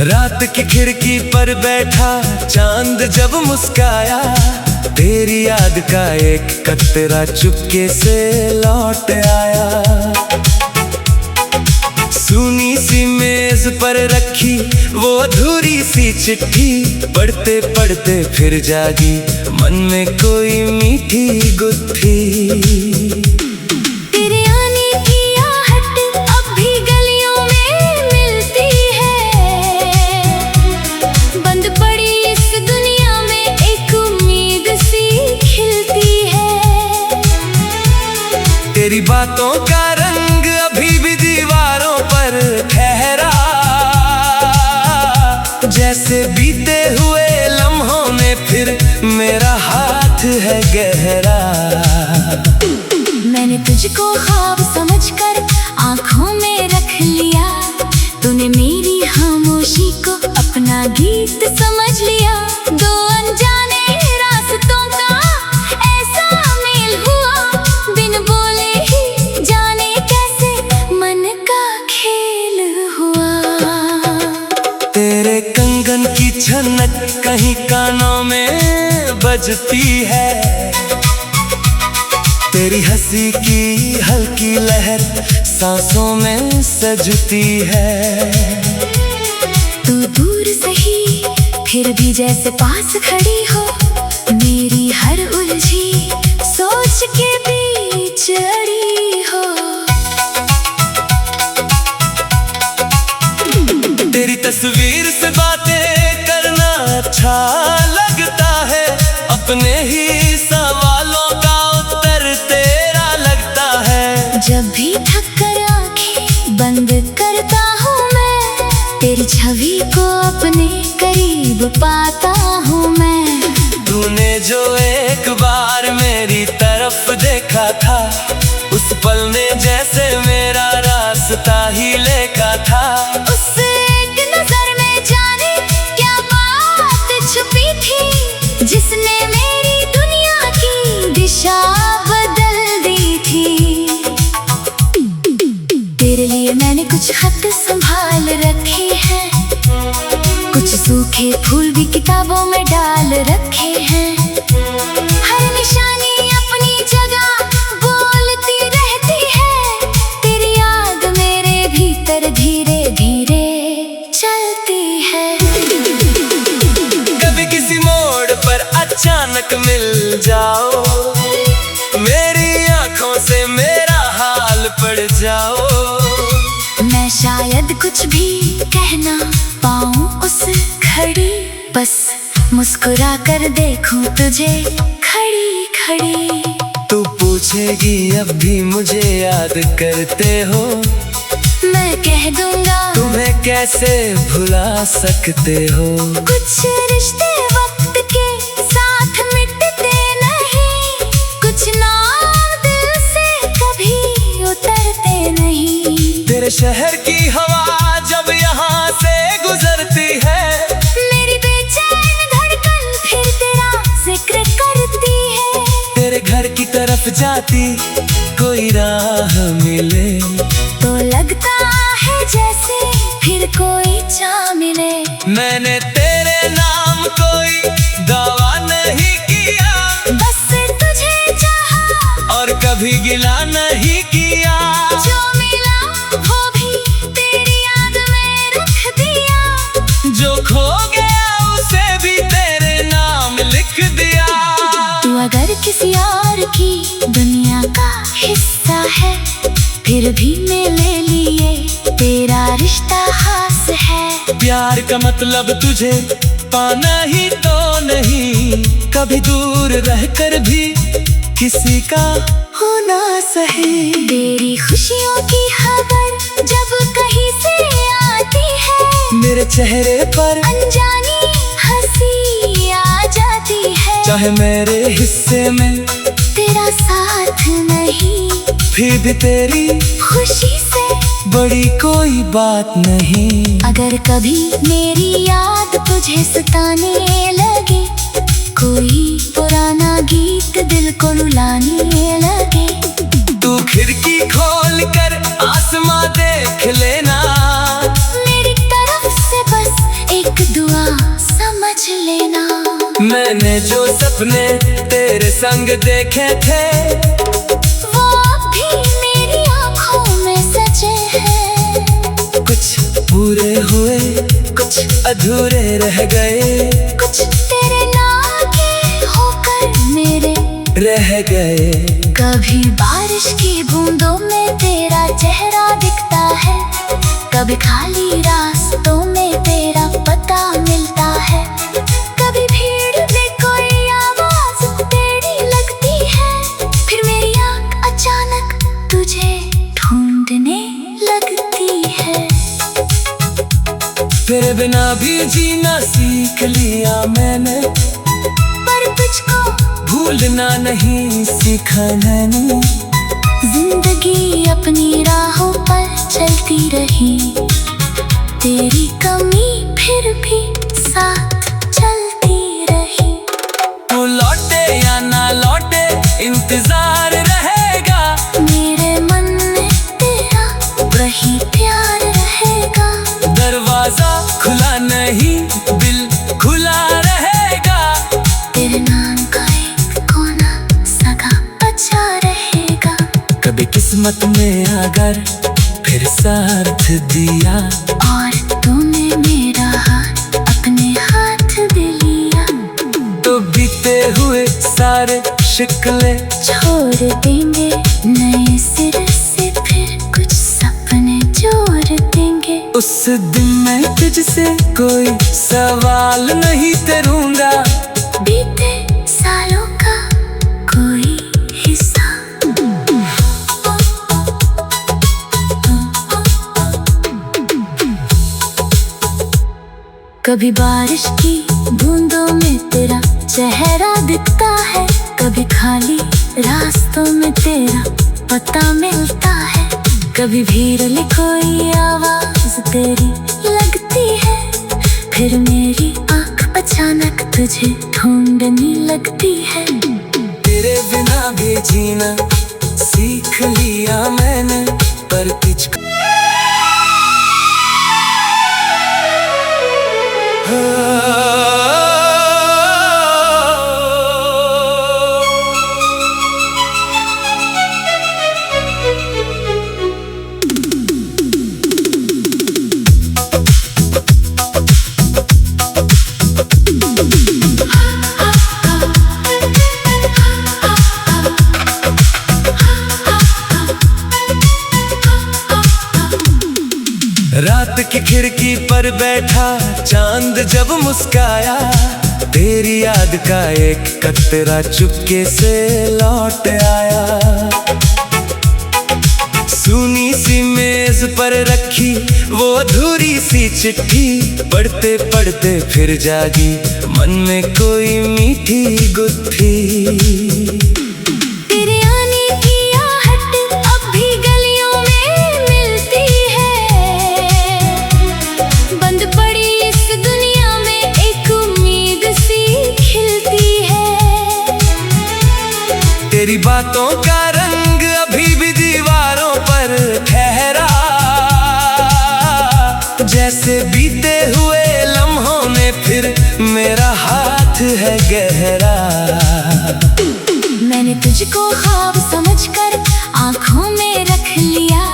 रात की खिड़की पर बैठा चांद जब मुस्काया, तेरी याद का एक कतरा चुपके से लौट आया। सुनी सी मेज पर रखी वो अधूरी सी चिट्ठी, पढ़ते पढ़ते फिर जागी मन में कोई मीठी गुत्थी। तेरी बातों का रंग अभी भी दीवारों पर ठहरा, जैसे बीते हुए लम्हों में फिर मेरा हाथ है गहरा। मैंने तुझको ख्वाब समझकर आंखों में रख लिया, तूने मेरी खामोशी को अपना गीत समझ लिया। दो अनजाने रास्तों का ऐसा मेल हुआ, बिन बोले ही जाने कैसे मन का खेल हुआ। तेरे कंगन की छनक कहीं कानों में बजती है, तेरी हंसी की हल्की लहर सांसों में सजती है। तू दूर सही फिर भी जैसे पास खड़ी हो, मेरी हर उलझी सोच के बीच अड़ी हो। तेरी तस्वीर से बातें करना अच्छा लगता है, अपने ही सवालों का उत्तर तेरा लगता है। जब भी थक कर आंखें बंद करता हूँ मैं, तेरी छवि को अपने करीब पाता हूँ मैं। तूने जो एक बार मेरी तरफ देखा था, उस पल ने जैसे मेरा रास्ता ही लेखा था। उस एक नजर में जाने क्या बात छुपी थी, जिसने मेरी दुनिया की दिशा बदल दी थी। तेरे लिए मैंने कुछ खत संभाल रखे हैं, कुछ सूखे फूल भी किताबों में डाल रखे हैं। हर निशानी अपनी जगह बोलती रहती है, तेरी याद मेरे भीतर धीरे धीरे चलती है। कभी किसी मोड़ पर अचानक मिल जाओ, मेरी आंखों से मेरा हाल पड़ जाओ। मैं शायद कुछ भी कहना पाऊं उस घड़ी, बस मुस्कुरा कर देखूं तुझे खड़ी खड़ी। तू पूछेगी अब भी मुझे याद करते हो, मैं कह दूंगा तुम्हें कैसे भुला सकते हो। कुछ रिश्ते वक्त के साथ मिटते नहीं, कुछ नाम दिल से कभी उतरते नहीं। तेरे शहर की हवा जब यहाँ से गुजरती है, मेरी बेचैन धड़कन फिर तेरा जिक्र करती है। तेरे घर की तरफ जाती कोई राह मिले, तो लगता है जैसे फिर कोई चाह मिले। मैंने तेरे नाम कोई दावा नहीं किया, बस तुझे चाहा और कभी गिला नहीं किया। जो मिला वो भी तेरी याद में रख दिया, जो खो गया उसे भी तेरे नाम लिख दिया। तू अगर किसी और की दुनिया का हिस्सा है, फिर भी मेरे लिए तेरा रिश्ता खास है। प्यार का मतलब तुझे पाना ही तो नहीं, कभी दूर रहकर भी किसी का होना सही। तेरी खुशियों की खबर जब कहीं से आती है, मेरे चेहरे पर अनजानी हंसी आ जाती है। चाहे मेरे हिस्से में तेरा साथ नहीं, फिर भी तेरी खुशी से बड़ी कोई बात नहीं। अगर कभी मेरी याद तुझे सताने लगे, कोई पुराना गीत दिल को रुलाने लगे, तू खिड़की खोल कर आसमां देख लेना, मेरी तरफ से बस सपने तेरे संग देखे थे वो अब भी मेरी आंखों में सजे हैं। कुछ पूरे हुए कुछ अधूरे रह गए, कुछ तेरे नाके होकर मेरे रह गए। कभी बारिश की बूंदों में तेरा चेहरा दिखता है, कभी खाली रास्तों में तेरा पता मिलता है, कभी भीड़ में कोई आवाज तेरी लगती है, फिर मेरी आँख अचानक तुझे ढूंढने लगती है। तेरे बिना भी जीना सीख लिया मैंने, पर तुझको भूलना नहीं सीखा मैंने। जिंदगी अपनी राहों पर चलती रही, तेरी कमी फिर भी साथ चलती रही। तू लौटे या ना लौटे इंतजार रहेगा, मेरे मन में तेरा वही प्यार रहेगा। दरवाजा खुला नहीं दिल खुला रहेगा, तेरे नाम का एक कोना सगा बचा रहेगा। कभी किस्मत में अगर फिर साथ दिया, और तूने मेरा हाथ अपने हाथ दे लिया, तो बीते हुए सारे शिकले छोड़ देंगे, नए सिरे से फिर कुछ सपने जोड़ देंगे। उस दिन मैं तुझसे कोई सवाल नहीं करूंगा, बीते सालों का कोई हिस्सा। कभी बारिश की बूंदों में तेरा चेहरा दिखता है, कभी खाली रास्तों में तेरा पता मिलता है, कभी भीड़ में कोई आवाज तेरी लगती है, फिर मेरी आँख अचानक तुझे ढूंढने लगती है। तेरे बिना भी जीना सीख लिया मैंने, पर तुझको रात की खिड़की पर बैठा चांद जब मुस्काया, तेरी याद का एक कतरा चुपके से लौट आया। सुनी सी मेज पर रखी वो अधूरी सी चिट्ठी, पढ़ते पढ़ते फिर जागी मन में कोई मीठी गुत्थी। तेरी बातों का रंग अभी भी दीवारों पर ठहरा, जैसे बीते हुए लम्हों में फिर मेरा हाथ है गहरा। मैंने तुझको ख्वाब समझकर आंखों में रख लिया,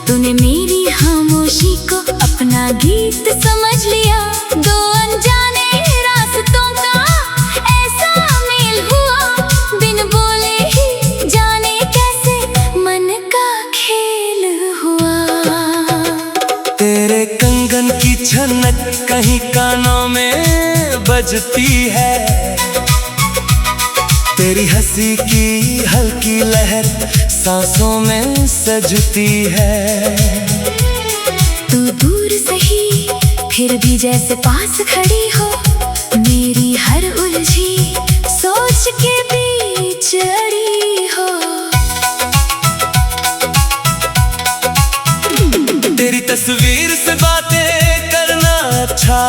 तूने मेरी खामोशी को अपना गीत समझ लिया। दो अनजाने रास्तों का ऐसा मेल हुआ, बिन बोले ही जाने कैसे मन का खेल हुआ। तेरे कंगन की छनक कहीं कानों में बजती है, तेरी हंसी की हल्की लहर सांसों में सजती है। तू दूर सही फिर भी जैसे पास खड़ी हो, मेरी हर उलझी सोच के बीच अड़ी हो। तेरी तस्वीर से बातें करना अच्छा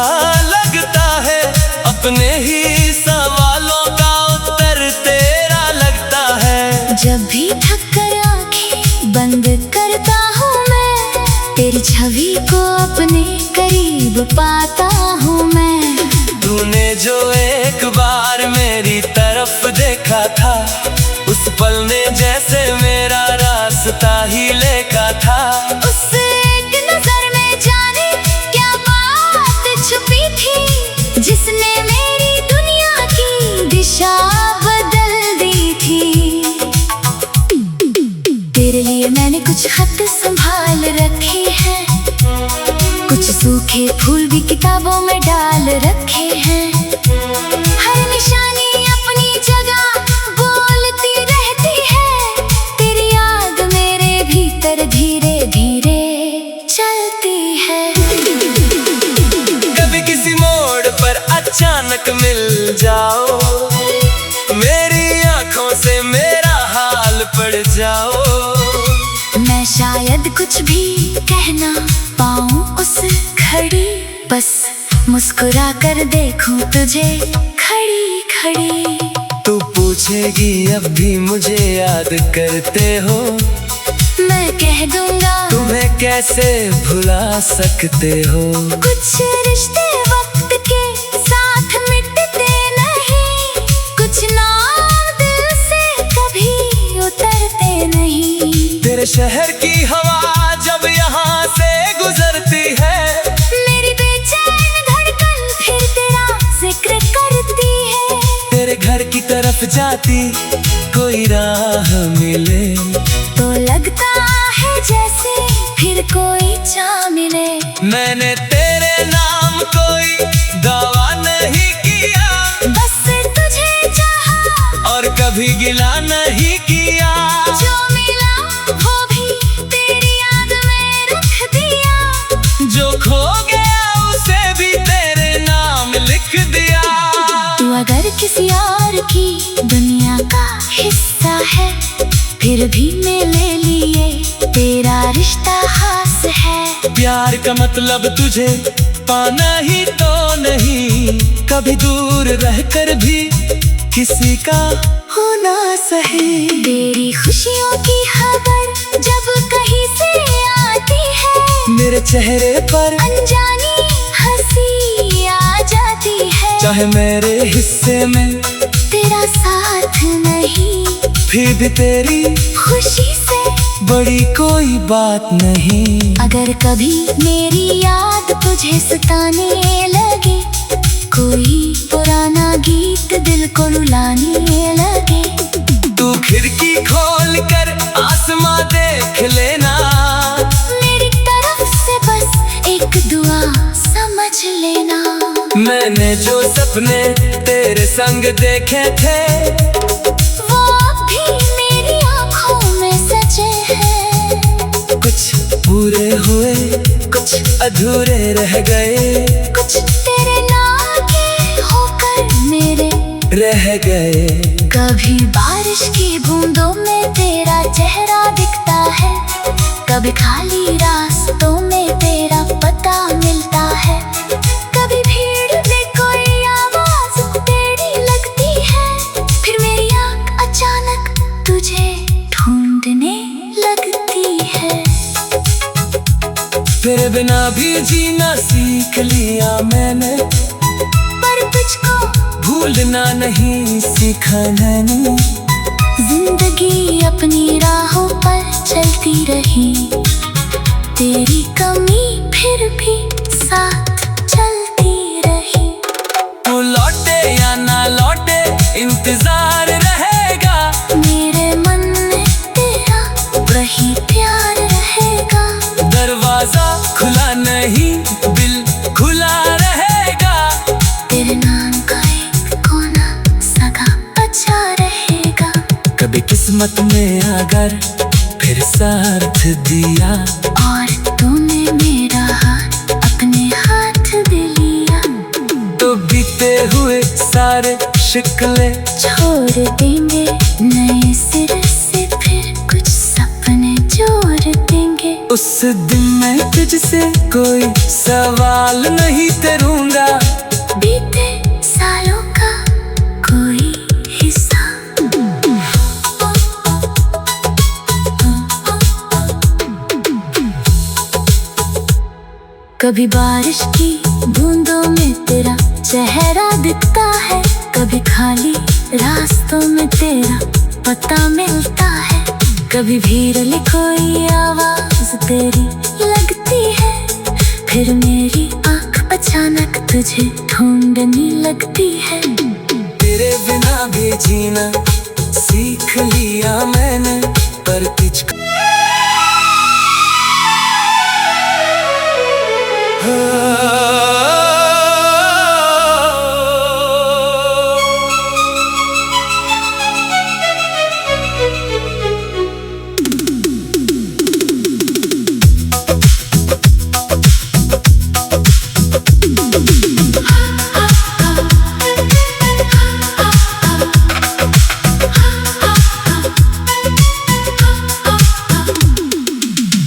लगता है, अपने ही सवालों का उत्तर तेरा लगता है। जब भी थक कर आँखें बंद करता हूँ मैं, तेरी छवि को अपने पाता हूँ मैं। तूने जो एक बार मेरी तरफ देखा था, उस पल ने जैसे मेरा रास्ता ही लेखा था। उस एक नजर में जाने क्या बात छुपी थी, जिसने मेरी दुनिया की दिशा बदल दी थी। तेरे लिए मैंने कुछ खत संभाल रखे हैं, कुछ सूखे फूल भी किताबों में डाल रखे हैं। हर निशानी अपनी जगह बोलती रहती है, तेरी याद मेरे भीतर धीरे धीरे चलती है। कभी किसी मोड़ पर अचानक मिल जाओ, मेरी आंखों से मेरा हाल पड़ जाओ। मैं शायद कुछ भी कहना पाऊं उस घड़ी, बस मुस्कुरा कर देखूं तुझे खड़ी खड़ी। तू पूछेगी अब भी मुझे याद करते हो, मैं कह दूंगा तुम्हें कैसे भुला सकते हो। कुछ रिश्ते वक्त के साथ मिटते नहीं, कुछ नाम दिल से कभी उतरते नहीं। तेरे शहर की हवा जब यहाँ से गुजरती है, मेरी बेचैन धड़कन फिर तेरा जिक्र करती है। तेरे घर की तरफ जाती कोई राह मिले, तो लगता है जैसे फिर कोई चाह मिले। मैंने तेरे नाम कोई दावा नहीं किया, बस तुझे चाहा और कभी गिला नहीं किया। जो मिला वो भी तेरी याद में रख दिया, जो खो गया उसे भी तेरे नाम लिख दिया। तू अगर किसी और की दुनिया का हिस्सा है, फिर भी मेरे लिए तेरा रिश्ता खास है। प्यार का मतलब तुझे पाना ही तो नहीं, कभी दूर रहकर भी किसी का होना सही। तेरी खुशियों की खबर जब कहीं से आती है, मेरे चेहरे पर अनजानी हंसी आ जाती है। चाहे मेरे हिस्से में तेरा साथ नहीं, फिर भी तेरी खुशी से बड़ी कोई बात नहीं। अगर कभी मेरी याद तुझे सताने लगे, कोई पुराना गीत दिल को रुलाने लगे, तू खिड़की खोल कर आसमां देख लेना, मेरी तरफ से बस एक दुआ समझ लेना। मैंने जो सपने तेरे संग देखे थे, वो अब भी मेरी आँखों में सजे हैं। कुछ पूरे हुए कुछ अधूरे रह गए, कुछ तेरे नाम के होकर मेरे रह गए। कभी बारिश की बूंदों में तेरा चेहरा दिखता है, कभी खाली रास्तों में तेरा पता मिलता है, कभी भीड़ में कोई आवाज तेरी लगती है, फिर मेरी आँख अचानक तुझे ढूंढने लगती है। तेरे बिना भी जीना सीख लिया मैंने, पर तुझको भूलना नहीं सीखा मैंने। जिंदगी अपनी राहों पर चलती रही, तेरी कमी फिर भी साथ चलती रही। तू लौटे या ना लौटे इंतजार रहेगा, मेरे मन में तेरा वही प्यार रहेगा। दरवाजा खुला नहीं दिल खुला रहेगा, तेरे नाम का एक कोना सदा बचा रहेगा। कभी किस्मत में अगर फिर साथ दिया, और तूने मेरा हाथ अपने हाथ दे लिया, तो बीते हुए सारे शिकले छोड़ देंगे, नए सिरे से फिर कुछ सपने जोड़ देंगे। उस दिन मैं तुझसे कोई सवाल नहीं करूंगा, बीते सालों का कोई हिस्सा। कभी बारिश की बूंदों में तेरा चेहरा दिखता है, कभी खाली रास्तों में तेरा पता मिलता है, कभी भीड़ कोई आवाज तेरी लगती है, फिर मेरी आँख अचानक तुझे ढूंढने लगती है। तेरे बिना भी जीना सीख लिया मैंने, पर तुझको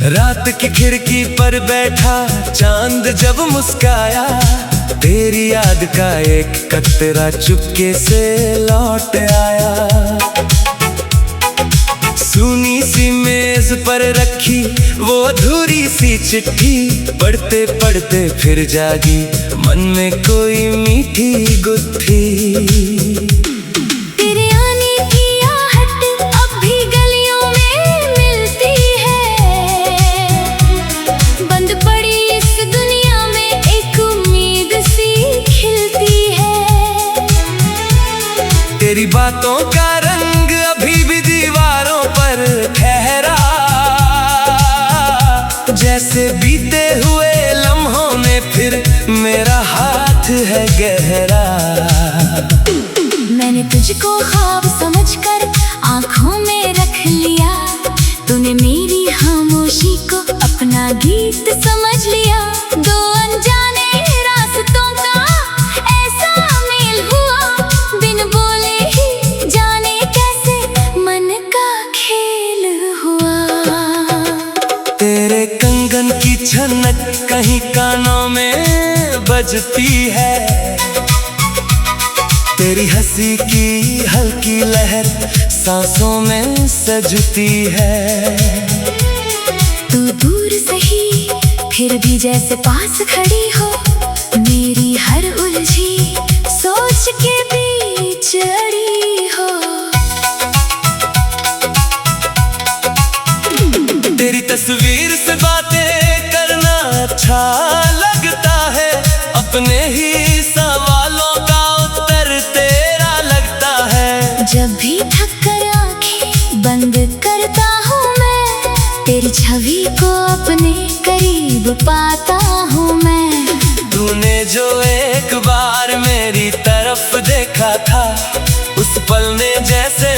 रात की खिड़की पर बैठा चांद जब मुस्काया, तेरी याद का एक कतरा चुपके से लौट आया। सुनी सी मेज पर रखी वो अधूरी सी चिट्ठी, पढ़ते पढ़ते फिर जागी मन में कोई मीठी गुत्थी। तेरी बातों का रंग अभी भी दीवारों पर ठहरा, जैसे बीते हुए लम्हों में फिर मेरा हाथ है गहरा। मैंने तुझको ख्वाब समझकर आँखों में रख लिया, तूने मेरी खामोशी को अपना गीत समझ लिया। दो अनजाने रास्तों का ऐसा मेल हुआ, बिन बोले ही जाने कैसे मन का खेल हुआ। तेरे कंगन की छनक कहीं कानों में बजती है, तेरी हंसी की हल्की लहर सांसों में सजती है। तू दूर सही फिर भी जैसे पास खड़ी हो, मेरी हर उलझी सोच के बीच अड़ी हो। तेरी तस्वीर से बातें करना अच्छा लगता है, अपने ही सवालों का उत्तर तेरा लगता है। जब भी थक कर आँखें बंद करता हूँ मैं, तेरी छवि को अपने करीब पाता हूँ मैं। तूने जो एक बार मेरी तरफ देखा था, उस पल ने जैसे